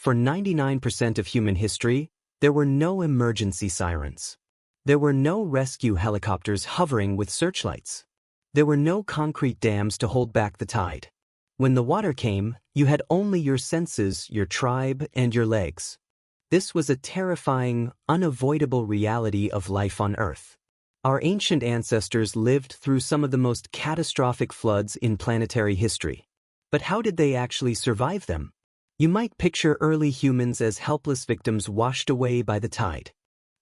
For 99% of human history, there were no emergency sirens. There were no rescue helicopters hovering with searchlights. There were no concrete dams to hold back the tide. When the water came, you had only your senses, your tribe, and your legs. This was a terrifying, unavoidable reality of life on Earth. Our ancient ancestors lived through some of the most catastrophic floods in planetary history. But how did they actually survive them? You might picture early humans as helpless victims washed away by the tide.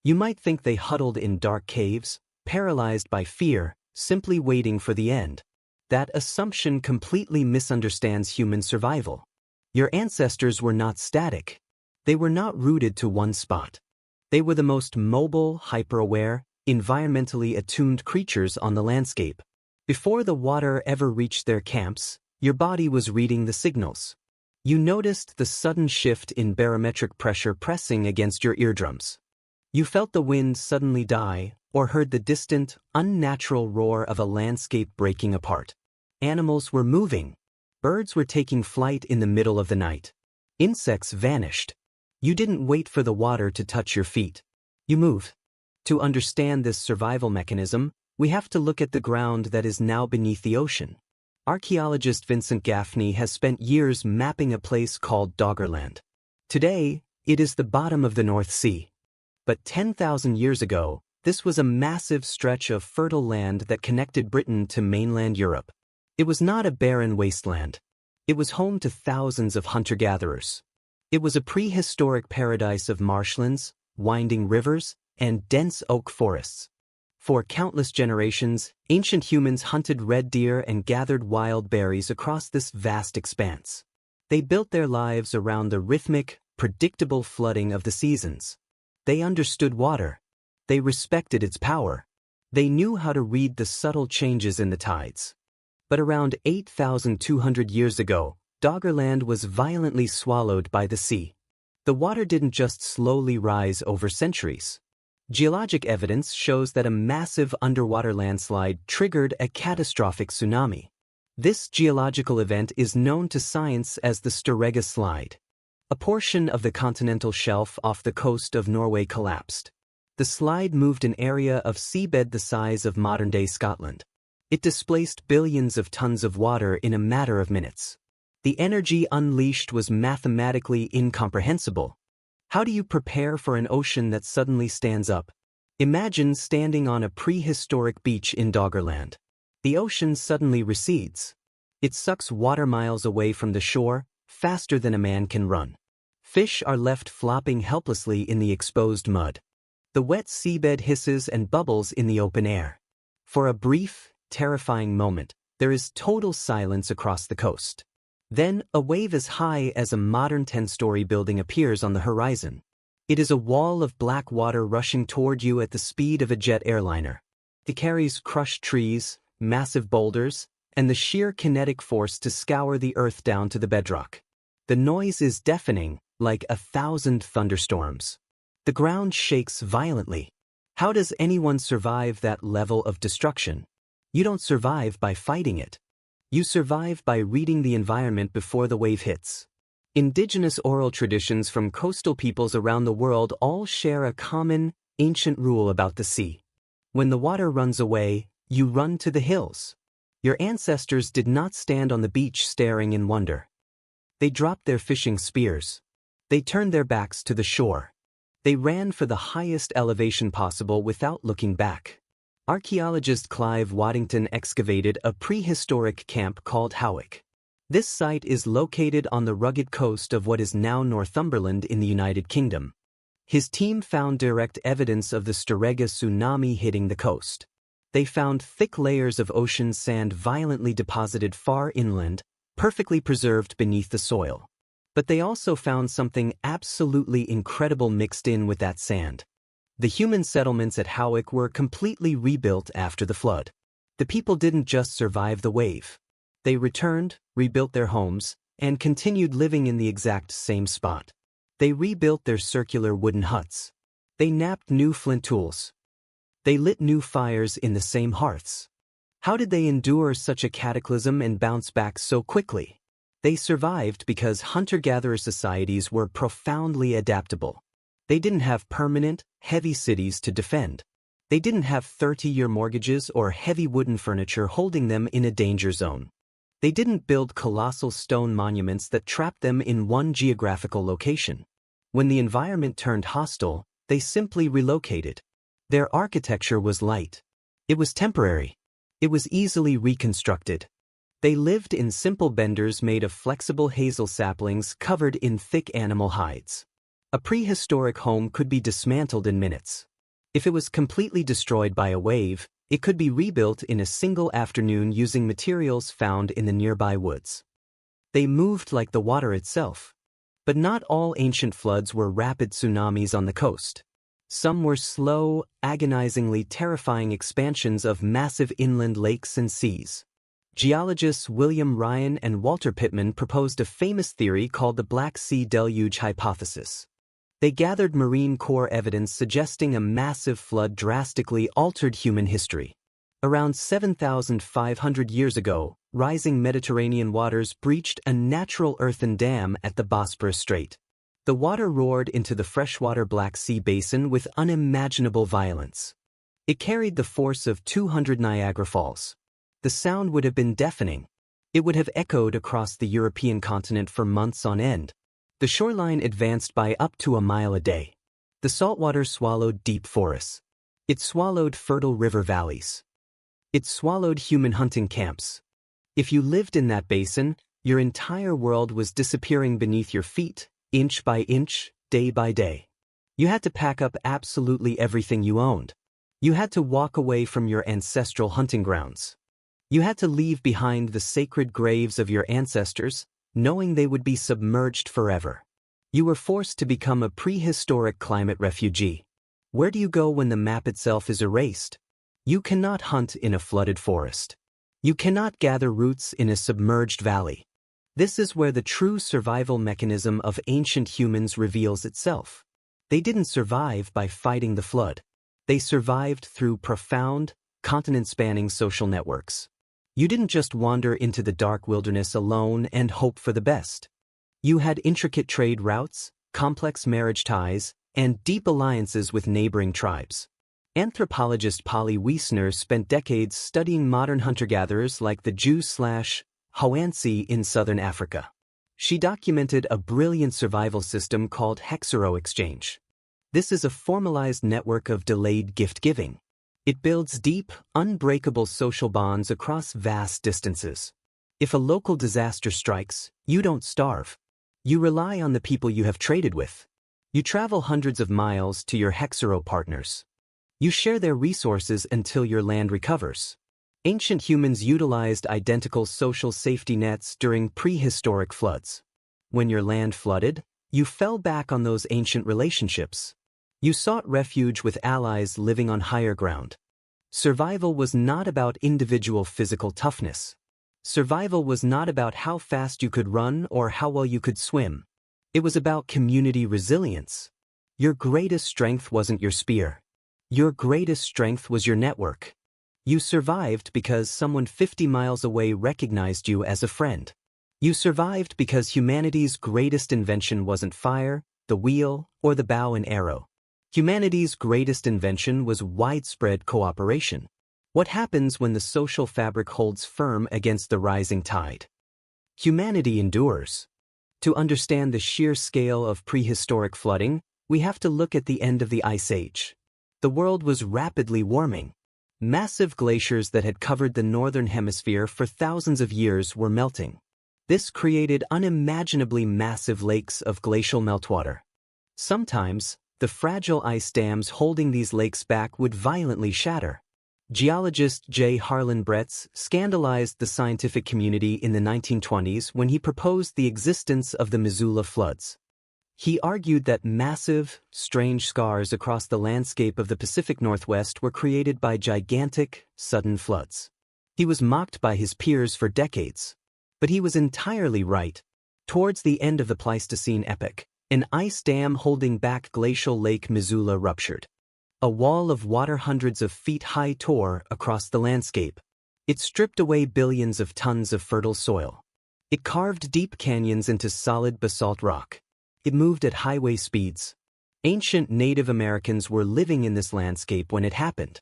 You might think they huddled in dark caves, paralyzed by fear, simply waiting for the end. That assumption completely misunderstands human survival. Your ancestors were not static. They were not rooted to one spot. They were the most mobile, hyper-aware, environmentally attuned creatures on the landscape. Before the water ever reached their camps, your body was reading the signals. You noticed the sudden shift in barometric pressure pressing against your eardrums. You felt the wind suddenly die, or heard the distant, unnatural roar of a landscape breaking apart. Animals were moving. Birds were taking flight in the middle of the night. Insects vanished. You didn't wait for the water to touch your feet. You moved. To understand this survival mechanism, we have to look at the ground that is now beneath the ocean. Archaeologist Vincent Gaffney has spent years mapping a place called Doggerland. Today, it is the bottom of the North Sea. But 10,000 years ago, this was a massive stretch of fertile land that connected Britain to mainland Europe. It was not a barren wasteland. It was home to thousands of hunter-gatherers. It was a prehistoric paradise of marshlands, winding rivers, and dense oak forests. For countless generations, ancient humans hunted red deer and gathered wild berries across this vast expanse. They built their lives around the rhythmic, predictable flooding of the seasons. They understood water. They respected its power. They knew how to read the subtle changes in the tides. But around 8,200 years ago, Doggerland was violently swallowed by the sea. The water didn't just slowly rise over centuries. Geologic evidence shows that a massive underwater landslide triggered a catastrophic tsunami. This geological event is known to science as the Storegga Slide. A portion of the continental shelf off the coast of Norway collapsed. The slide moved an area of seabed the size of modern-day Scotland. It displaced billions of tons of water in a matter of minutes. The energy unleashed was mathematically incomprehensible. How do you prepare for an ocean that suddenly stands up? Imagine standing on a prehistoric beach in Doggerland. The ocean suddenly recedes. It sucks water miles away from the shore, faster than a man can run. Fish are left flopping helplessly in the exposed mud. The wet seabed hisses and bubbles in the open air. For a brief, terrifying moment, there is total silence across the coast. Then, a wave as high as a modern 10-story building appears on the horizon. It is a wall of black water rushing toward you at the speed of a jet airliner. It carries crushed trees, massive boulders, and the sheer kinetic force to scour the earth down to the bedrock. The noise is deafening, like 1,000 thunderstorms. The ground shakes violently. How does anyone survive that level of destruction? You don't survive by fighting it. You survive by reading the environment before the wave hits. Indigenous oral traditions from coastal peoples around the world all share a common, ancient rule about the sea. When the water runs away, you run to the hills. Your ancestors did not stand on the beach staring in wonder. They dropped their fishing spears. They turned their backs to the shore. They ran for the highest elevation possible without looking back. Archaeologist Clive Waddington excavated a prehistoric camp called Howick. This site is located on the rugged coast of what is now Northumberland in the United Kingdom. His team found direct evidence of the Storegga tsunami hitting the coast. They found thick layers of ocean sand violently deposited far inland, perfectly preserved beneath the soil. But they also found something absolutely incredible mixed in with that sand. The human settlements at Howick were completely rebuilt after the flood. The people didn't just survive the wave. They returned, rebuilt their homes, and continued living in the exact same spot. They rebuilt their circular wooden huts. They knapped new flint tools. They lit new fires in the same hearths. How did they endure such a cataclysm and bounce back so quickly? They survived because hunter-gatherer societies were profoundly adaptable. They didn't have permanent, heavy cities to defend. They didn't have 30-year mortgages or heavy wooden furniture holding them in a danger zone. They didn't build colossal stone monuments that trapped them in one geographical location. When the environment turned hostile, they simply relocated. Their architecture was light. It was temporary. It was easily reconstructed. They lived in simple benders made of flexible hazel saplings covered in thick animal hides. A prehistoric home could be dismantled in minutes. If it was completely destroyed by a wave, it could be rebuilt in a single afternoon using materials found in the nearby woods. They moved like the water itself. But not all ancient floods were rapid tsunamis on the coast. Some were slow, agonizingly terrifying expansions of massive inland lakes and seas. Geologists William Ryan and Walter Pittman proposed a famous theory called the Black Sea deluge hypothesis. They gathered marine core evidence suggesting a massive flood drastically altered human history. Around 7,500 years ago, rising Mediterranean waters breached a natural earthen dam at the Bosporus Strait. The water roared into the freshwater Black Sea basin with unimaginable violence. It carried the force of 200 Niagara Falls. The sound would have been deafening. It would have echoed across the European continent for months on end. The shoreline advanced by up to a mile a day. The saltwater swallowed deep forests. It swallowed fertile river valleys. It swallowed human hunting camps. If you lived in that basin, your entire world was disappearing beneath your feet, inch by inch, day by day. You had to pack up absolutely everything you owned. You had to walk away from your ancestral hunting grounds. You had to leave behind the sacred graves of your ancestors, knowing they would be submerged forever. You were forced to become a prehistoric climate refugee. Where do you go when the map itself is erased? You cannot hunt in a flooded forest. You cannot gather roots in a submerged valley. This is where the true survival mechanism of ancient humans reveals itself. They didn't survive by fighting the flood. They survived through profound, continent-spanning social networks. You didn't just wander into the dark wilderness alone and hope for the best. You had intricate trade routes, complex marriage ties, and deep alliances with neighboring tribes. Anthropologist Polly Wiesner spent decades studying modern hunter-gatherers like the Jew/Hawansi in southern Africa. She documented a brilliant survival system called hexero exchange. This is a formalized network of delayed gift-giving. It builds deep, unbreakable social bonds across vast distances. If a local disaster strikes, you don't starve. You rely on the people you have traded with. You travel hundreds of miles to your hexero partners. You share their resources until your land recovers. Ancient humans utilized identical social safety nets during prehistoric floods. When your land flooded, you fell back on those ancient relationships. You sought refuge with allies living on higher ground. Survival was not about individual physical toughness. Survival was not about how fast you could run or how well you could swim. It was about community resilience. Your greatest strength wasn't your spear. Your greatest strength was your network. You survived because someone 50 miles away recognized you as a friend. You survived because humanity's greatest invention wasn't fire, the wheel, or the bow and arrow. Humanity's greatest invention was widespread cooperation. What happens when the social fabric holds firm against the rising tide? Humanity endures. To understand the sheer scale of prehistoric flooding, we have to look at the end of the Ice Age. The world was rapidly warming. Massive glaciers that had covered the northern hemisphere for thousands of years were melting. This created unimaginably massive lakes of glacial meltwater. Sometimes, the fragile ice dams holding these lakes back would violently shatter. Geologist J. Harlan Bretz scandalized the scientific community in the 1920s when he proposed the existence of the Missoula floods. He argued that massive, strange scars across the landscape of the Pacific Northwest were created by gigantic, sudden floods. He was mocked by his peers for decades. But he was entirely right. Towards the end of the Pleistocene epoch, an ice dam holding back glacial Lake Missoula ruptured. A wall of water hundreds of feet high tore across the landscape. It stripped away billions of tons of fertile soil. It carved deep canyons into solid basalt rock. It moved at highway speeds. Ancient Native Americans were living in this landscape when it happened.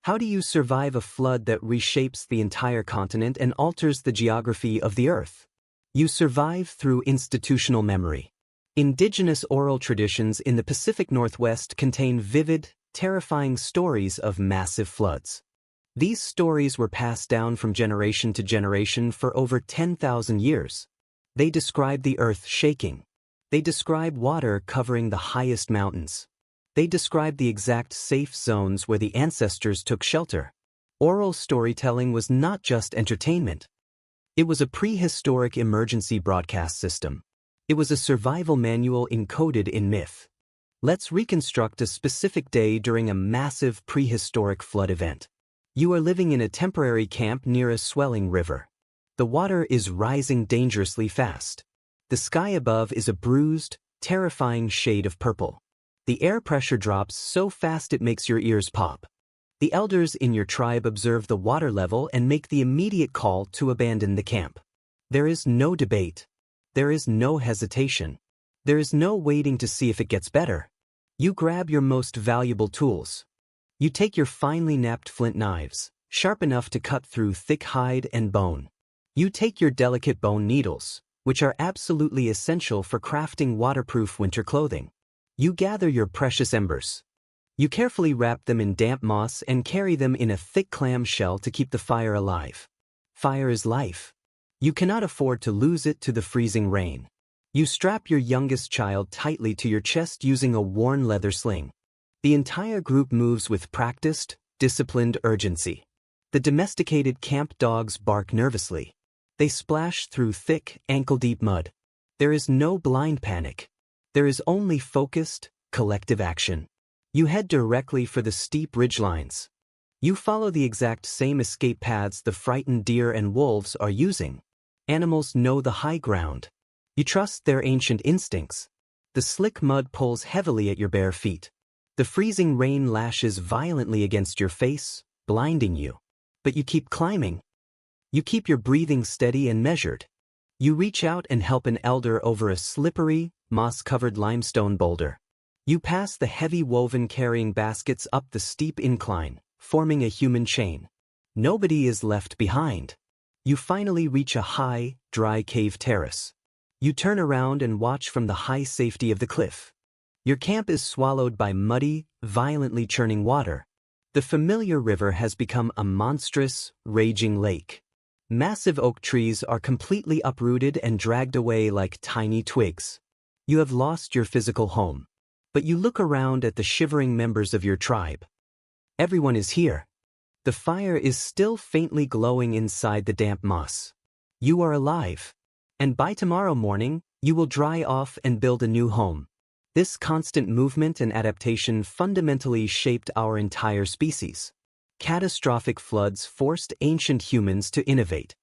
How do you survive a flood that reshapes the entire continent and alters the geography of the Earth? You survive through institutional memory. Indigenous oral traditions in the Pacific Northwest contain vivid, terrifying stories of massive floods. These stories were passed down from generation to generation for over 10,000 years. They describe the earth shaking. They describe water covering the highest mountains. They describe the exact safe zones where the ancestors took shelter. Oral storytelling was not just entertainment. It was a prehistoric emergency broadcast system. It was a survival manual encoded in myth. Let's reconstruct a specific day during a massive prehistoric flood event. You are living in a temporary camp near a swelling river. The water is rising dangerously fast. The sky above is a bruised, terrifying shade of purple. The air pressure drops so fast it makes your ears pop. The elders in your tribe observe the water level and make the immediate call to abandon the camp. There is no debate. There is no hesitation. There is no waiting to see if it gets better. You grab your most valuable tools. You take your finely knapped flint knives, sharp enough to cut through thick hide and bone. You take your delicate bone needles, which are absolutely essential for crafting waterproof winter clothing. You gather your precious embers. You carefully wrap them in damp moss and carry them in a thick clam shell to keep the fire alive. Fire is life. You cannot afford to lose it to the freezing rain. You strap your youngest child tightly to your chest using a worn leather sling. The entire group moves with practiced, disciplined urgency. The domesticated camp dogs bark nervously. They splash through thick, ankle-deep mud. There is no blind panic. There is only focused, collective action. You head directly for the steep ridgelines. You follow the exact same escape paths the frightened deer and wolves are using. Animals know the high ground. You trust their ancient instincts. The slick mud pulls heavily at your bare feet. The freezing rain lashes violently against your face, blinding you. But you keep climbing. You keep your breathing steady and measured. You reach out and help an elder over a slippery, moss-covered limestone boulder. You pass the heavy woven carrying baskets up the steep incline, forming a human chain. Nobody is left behind. You finally reach a high, dry cave terrace. You turn around and watch from the high safety of the cliff. Your camp is swallowed by muddy, violently churning water. The familiar river has become a monstrous, raging lake. Massive oak trees are completely uprooted and dragged away like tiny twigs. You have lost your physical home. But you look around at the shivering members of your tribe. Everyone is here. The fire is still faintly glowing inside the damp moss. You are alive. And by tomorrow morning, you will dry off and build a new home. This constant movement and adaptation fundamentally shaped our entire species. Catastrophic floods forced ancient humans to innovate.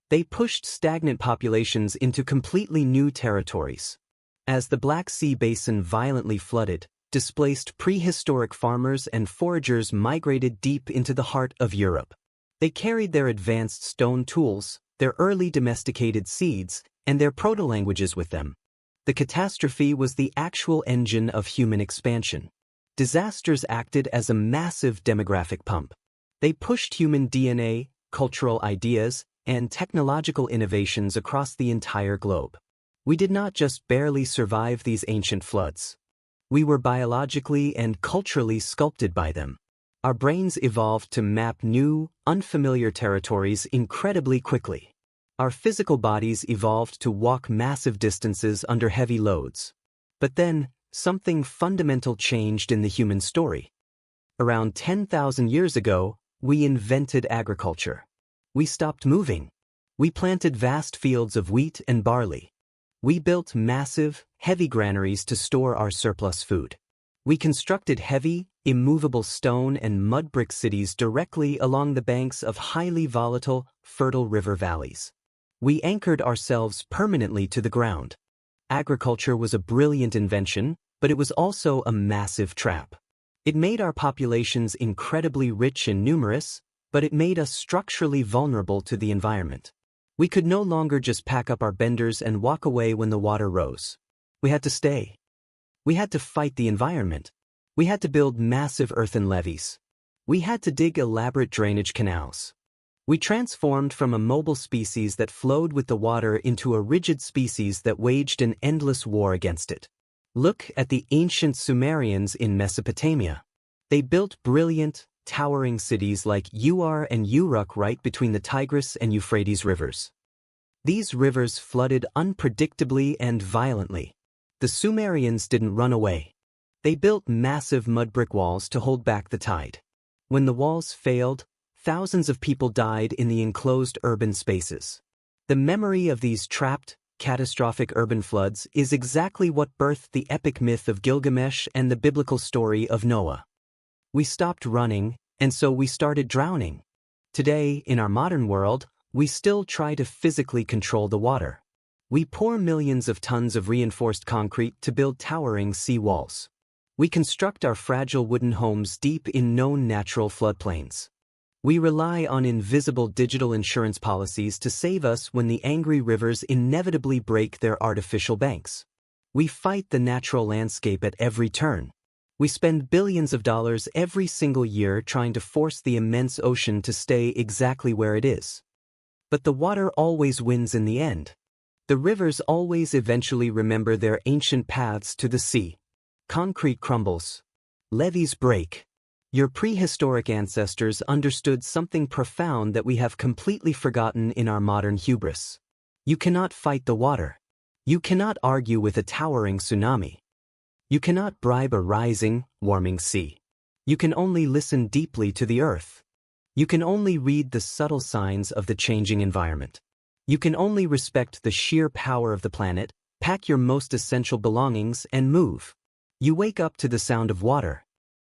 They pushed stagnant populations into completely new territories. As the Black Sea basin violently flooded, displaced prehistoric farmers and foragers migrated deep into the heart of Europe. They carried their advanced stone tools, their early domesticated seeds, and their proto-languages with them. The catastrophe was the actual engine of human expansion. Disasters acted as a massive demographic pump. They pushed human DNA, cultural ideas, and technological innovations across the entire globe. We did not just barely survive these ancient floods. We were biologically and culturally sculpted by them. Our brains evolved to map new, unfamiliar territories incredibly quickly. Our physical bodies evolved to walk massive distances under heavy loads. But then, something fundamental changed in the human story. Around 10,000 years ago, we invented agriculture. We stopped moving. We planted vast fields of wheat and barley. We built massive, heavy granaries to store our surplus food. We constructed heavy, immovable stone and mud brick cities directly along the banks of highly volatile, fertile river valleys. We anchored ourselves permanently to the ground. Agriculture was a brilliant invention, but it was also a massive trap. It made our populations incredibly rich and numerous, but it made us structurally vulnerable to the environment. We could no longer just pack up our benders and walk away when the water rose. We had to stay. We had to fight the environment. We had to build massive earthen levees. We had to dig elaborate drainage canals. We transformed from a mobile species that flowed with the water into a rigid species that waged an endless war against it. Look at the ancient Sumerians in Mesopotamia. They built brilliant, towering cities like Ur and Uruk right between the Tigris and Euphrates rivers. These rivers flooded unpredictably and violently. The Sumerians didn't run away. They built massive mud brick walls to hold back the tide. When the walls failed, thousands of people died in the enclosed urban spaces. The memory of these trapped, catastrophic urban floods is exactly what birthed the epic myth of Gilgamesh and the biblical story of Noah. We stopped running, and so we started drowning. Today, in our modern world, we still try to physically control the water. We pour millions of tons of reinforced concrete to build towering sea walls. We construct our fragile wooden homes deep in known natural floodplains. We rely on invisible digital insurance policies to save us when the angry rivers inevitably break their artificial banks. We fight the natural landscape at every turn. We spend billions of dollars every single year trying to force the immense ocean to stay exactly where it is. But the water always wins in the end. The rivers always eventually remember their ancient paths to the sea. Concrete crumbles. Levees break. Your prehistoric ancestors understood something profound that we have completely forgotten in our modern hubris. You cannot fight the water. You cannot argue with a towering tsunami. You cannot bribe a rising, warming sea. You can only listen deeply to the earth. You can only read the subtle signs of the changing environment. You can only respect the sheer power of the planet, pack your most essential belongings, and move. You wake up to the sound of water.